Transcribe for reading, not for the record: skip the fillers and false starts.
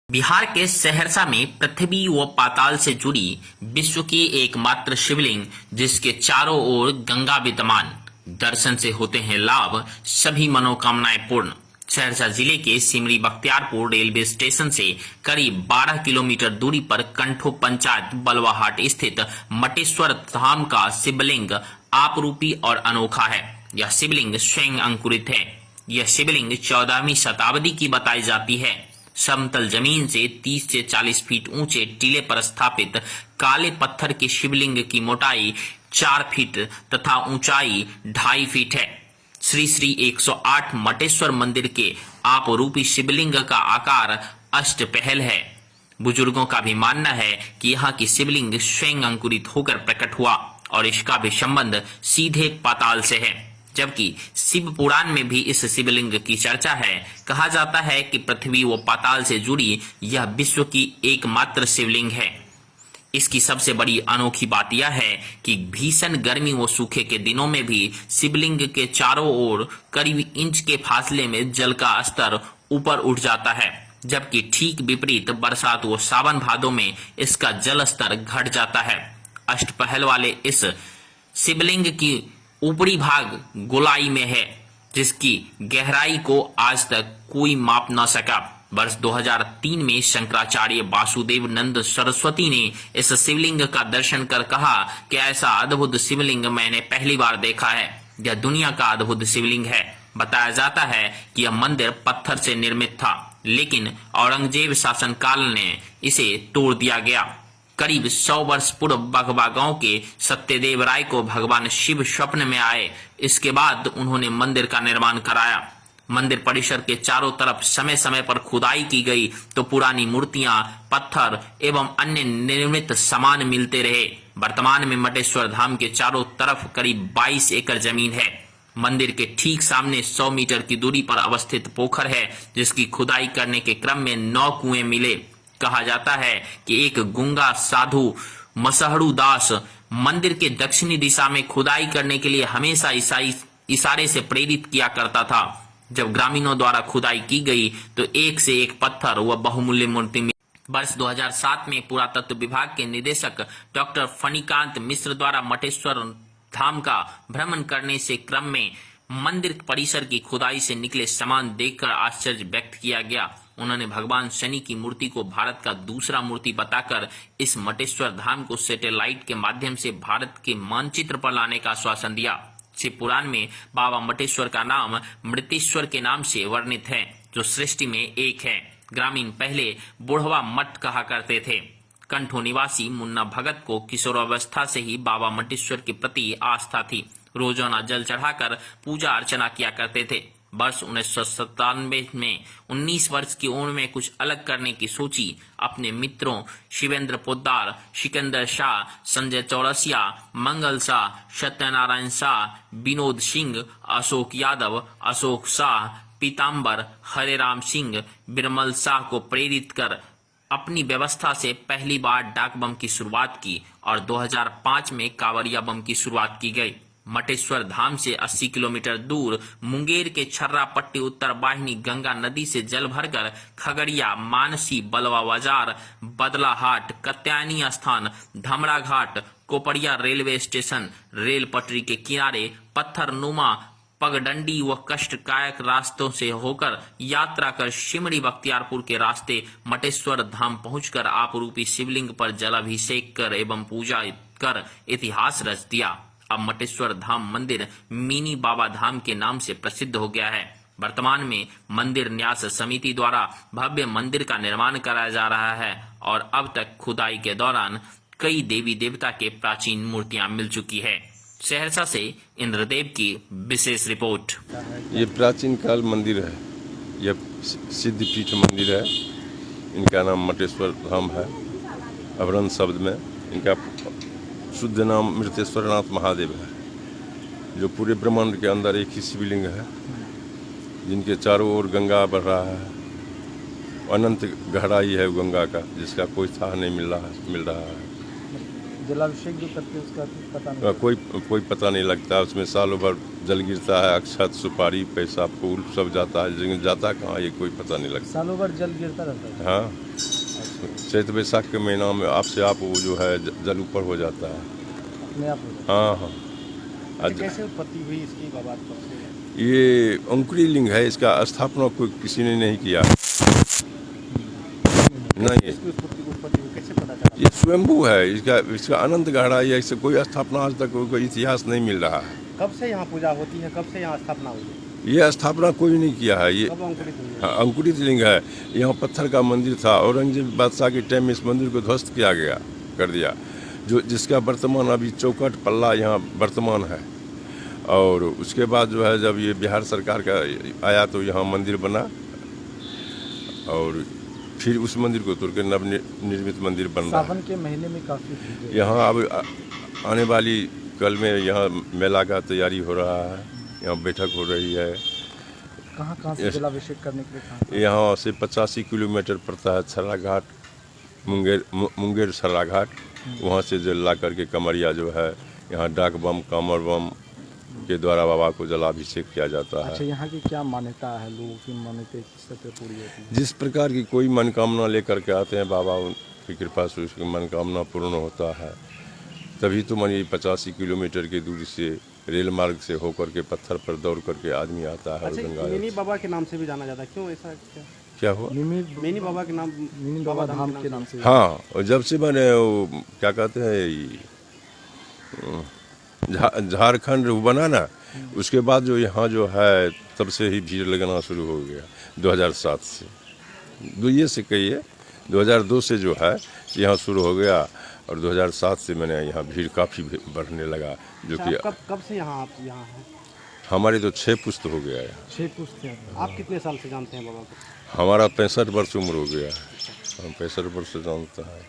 बिहार के सहरसा में पृथ्वी व पाताल से जुड़ी विश्व की एकमात्र शिवलिंग, जिसके चारों ओर गंगा विद्यमान, दर्शन से होते हैं लाभ, सभी मनोकामनाएं पूर्ण। सहरसा जिले के सिमरी बख्तियारपुर रेलवे स्टेशन से करीब 12 किलोमीटर दूरी पर कंठो पंचायत बलवाहाट स्थित मटेश्वर धाम का शिवलिंग आपरूपी और अनोखा है। यह शिवलिंग स्वयं अंकुरित है। यह शिवलिंग 14वीं शताब्दी की बताई जाती है। समतल जमीन से 30 से 40 फीट ऊंचे टीले पर स्थापित काले पत्थर के शिवलिंग की मोटाई 4 फीट तथा ऊंचाई 2.5 फीट है। श्री श्री 108 मटेश्वर मंदिर के आपरूपी शिवलिंग का आकार अष्टपहल है। बुजुर्गों का भी मानना है कि यहाँ की शिवलिंग स्वयं अंकुरित होकर प्रकट हुआ और इसका भी संबंध सीधे पाताल से है, जबकि शिव पुराण में भी इस शिवलिंग की चर्चा है। कहा जाता है कि पृथ्वी व पाताल से जुड़ी यह विश्व की एकमात्र शिवलिंग है। इसकी सबसे बड़ी अनोखी बात यह है कि भीषण गर्मी व सूखे के दिनों में भी शिवलिंग के चारों ओर करीब इंच के फासले में जल का स्तर ऊपर उठ जाता है, जबकि ठीक विपरीत बरसात व सावन भादों में इसका जल स्तर घट जाता है। अष्टपहल वाले इस शिवलिंग की ऊपरी भाग गोलाई में है, जिसकी गहराई को आज तक कोई माप न सका। वर्ष 2003 में शंकराचार्य वासुदेव नंद सरस्वती ने इस शिवलिंग का दर्शन कर कहा कि ऐसा अद्भुत शिवलिंग मैंने पहली बार देखा है। यह दुनिया का अद्भुत शिवलिंग है। बताया जाता है कि यह मंदिर पत्थर से निर्मित था, लेकिन औरंगजेब शासनकाल ने इसे तोड़ दिया गया। करीब 100 वर्ष पूर्व बघवा गांव के सत्यदेव राय को भगवान शिव स्वप्न में आए। इसके बाद उन्होंने मंदिर का निर्माण कराया। मंदिर परिसर के चारों तरफ समय समय पर खुदाई की गई तो पुरानी मूर्तियां, पत्थर एवं अन्य निर्मित सामान मिलते रहे। वर्तमान में मटेश्वर धाम के चारों तरफ करीब 22 एकड़ जमीन है। मंदिर के ठीक सामने 100 मीटर की दूरी पर अवस्थित पोखर है, जिसकी खुदाई करने के क्रम में 9 कुएं मिले। कहा जाता है कि एक गूंगा साधु मसहरू दास मंदिर के दक्षिणी दिशा में खुदाई करने के लिए हमेशा इशारे से प्रेरित किया करता था। जब ग्रामीणों द्वारा खुदाई की गई तो एक से एक पत्थर व बहुमूल्य मूर्ति मिली। वर्ष 2007 में पुरातत्व विभाग के निदेशक डॉक्टर फणिकांत मिश्र द्वारा मटेश्वर धाम का भ्रमण करने से क्रम में मंदिर परिसर की खुदाई से निकले सामान देखकर आश्चर्य व्यक्त किया गया। उन्होंने भगवान शनि की मूर्ति को भारत का दूसरा मूर्ति बताकर इस मटेश्वर धाम को सैटेलाइट के माध्यम से भारत के मानचित्र पर लाने का आश्वासन दिया। शिव पुराण में बाबा मटेश्वर का नाम मृतेश्वर के नाम से वर्णित है, जो सृष्टि में एक है। ग्रामीण पहले बुढ़वा मठ कहा करते थे। कंठो निवासी मुन्ना भगत को किशोरावस्था से ही बाबा मटेश्वर के प्रति आस्था थी। रोजाना जल चढ़ाकर पूजा अर्चना किया करते थे। वर्ष 1997 में 19 वर्ष की उम्र में कुछ अलग करने की सोची। अपने मित्रों शिवेंद्र पोद्दार, सिकंदर शाह, संजय चौरसिया, मंगल शाह, सत्यनारायण शाह, विनोद सिंह, अशोक यादव, अशोक शाह, पीताम्बर, हरेराम सिंह, बिरमल शाह को प्रेरित कर अपनी व्यवस्था से पहली बार डाक बम की शुरुआत की और 2005 में कांवरिया बम की शुरुआत की गई। मटेश्वर धाम से 80 किलोमीटर दूर मुंगेर के छर्रा पट्टी उत्तर वाहिनी गंगा नदी से जल भरकर खगड़िया, मानसी, बलवा बाजार, बदलाहाट, कत्यायनी स्थान, धमरा घाट, कोपड़िया रेलवे स्टेशन, रेल पटरी के किनारे पत्थर नुमा पगडंडी व कष्टकायक रास्तों से होकर यात्रा कर सिमरी बख्तियारपुर के रास्ते मटेश्वर धाम पहुंचकर आपरूपी शिवलिंग पर जलाभिषेक कर एवं पूजा कर इतिहास रच दिया। अब मटेश्वर धाम मंदिर मिनी बाबा धाम के नाम से प्रसिद्ध हो गया है। वर्तमान में मंदिर न्यास समिति द्वारा भव्य मंदिर का निर्माण कराया जा रहा है और अब तक खुदाई के दौरान कई देवी देवता के प्राचीन मूर्तियां मिल चुकी है। सहरसा से इंद्रदेव की विशेष रिपोर्ट। ये प्राचीन काल मंदिर है। यह सिद्धपीठ मंदिर है। इनका नाम मटेश्वर धाम है। अवरण शब्द में इनका शुद्ध नाम मृतेश्वरनाथ महादेव है, जो पूरे ब्रह्मांड के अंदर एक ही शिवलिंग है, जिनके चारों ओर गंगा बह रहा है। अनंत गहराई है गंगा का, जिसका कोई था नहीं मिल रहा है। जलाभिषेक जो करते हैं उसका पता नहीं, कोई पता नहीं लगता। उसमें सालों भर जल गिरता है, अक्षत सुपारी पैसा फूल सब जाता है, लेकिन जाता कहाँ ये कोई पता नहीं लगता। सालों भर जल गिरता रहता है। हाँ, चैत वैशाख के महीना में आप से आप वो जो है जल ऊपर हो जाता है। अपने आप हो जाता हाँ हाँ। है। कैसे उत्पत्ति हुई इसकी बाबा कब से? ये अंकुरी लिंग है, इसका स्थापना कोई किसी ने नहीं किया। नहीं, इसकी उत्पत्ति हुई कैसे पता चला? ये स्वयंभू है, इसका अनंत गहराई है, इससे कोई स्थापना आज तक कोई इतिहास नहीं मिल रहा है। कब से यहाँ पूजा होती है, कब से यहाँ स्थापना हुई? ये स्थापना कोई नहीं किया है। ये कब अंकुरित हुई है? हाँ, अंकुरित लिंग है। यहाँ पत्थर का मंदिर था, औरंगजेब बादशाह के टाइम में इस मंदिर को ध्वस्त किया गया कर दिया, जो जिसका वर्तमान अभी चौकट पल्ला यहाँ वर्तमान है। और उसके बाद जो है जब ये बिहार सरकार का आया तो यहाँ मंदिर बना, और फिर उस मंदिर को तोड़ के नवनिर्मित मंदिर बन रहा है। सावन के महीने में काफी भीड़ है। यहाँ अब आने वाली कल में यहाँ मेला का तैयारी हो रहा है, यहाँ बैठक हो रही है। कहाँ से जलाभिषेक करने के लिए कहाँ? यहाँ से 85 किलोमीटर पड़ता है छर्रा घाट, मुंगेर छर्रा घाट। वहाँ से जल ला करके कमरिया जो है यहाँ डाक बम कामर बम के द्वारा बाबा को जलाभिषेक किया जाता है। अच्छा, यहाँ की क्या मान्यता है? लोगों की मान्यता किस तरह से पूरी होती है? जिस प्रकार की कोई मनोकामना लेकर के आते हैं बाबा, उनकी कृपा से उसकी मनोकामना पूर्ण होता है। तभी तो मानिए 85 किलोमीटर की दूरी से रेल मार्ग से होकर के पत्थर पर दौड़ करके आदमी आता है। अच्छा, गंगा मिनी बाबा के नाम से भी जाना जाता है, क्यों ऐसा क्या हुआ? मिनी बाबा के नाम, मिनी बाबा धाम के नाम से। हाँ, और जब से मैंने वो क्या कहते हैं झारखंड वो बना ना, उसके बाद जो यहाँ जो है तब से ही भीड़ लगना शुरू हो गया। 2007 से, ये से कहिए 2002 से जो है यहाँ शुरू हो गया, और 2007 से मैंने यहाँ भीड़ काफ़ी बढ़ने लगा। जो कि कब से आप यहाँ हैं? हमारे तो 6 पुस्त हो गया है। 6 पुस्त है। आप कितने साल से जानते हैं बाबा को? हमारा 65 वर्ष उम्र हो गया है, हम 65 वर्ष से जानता है।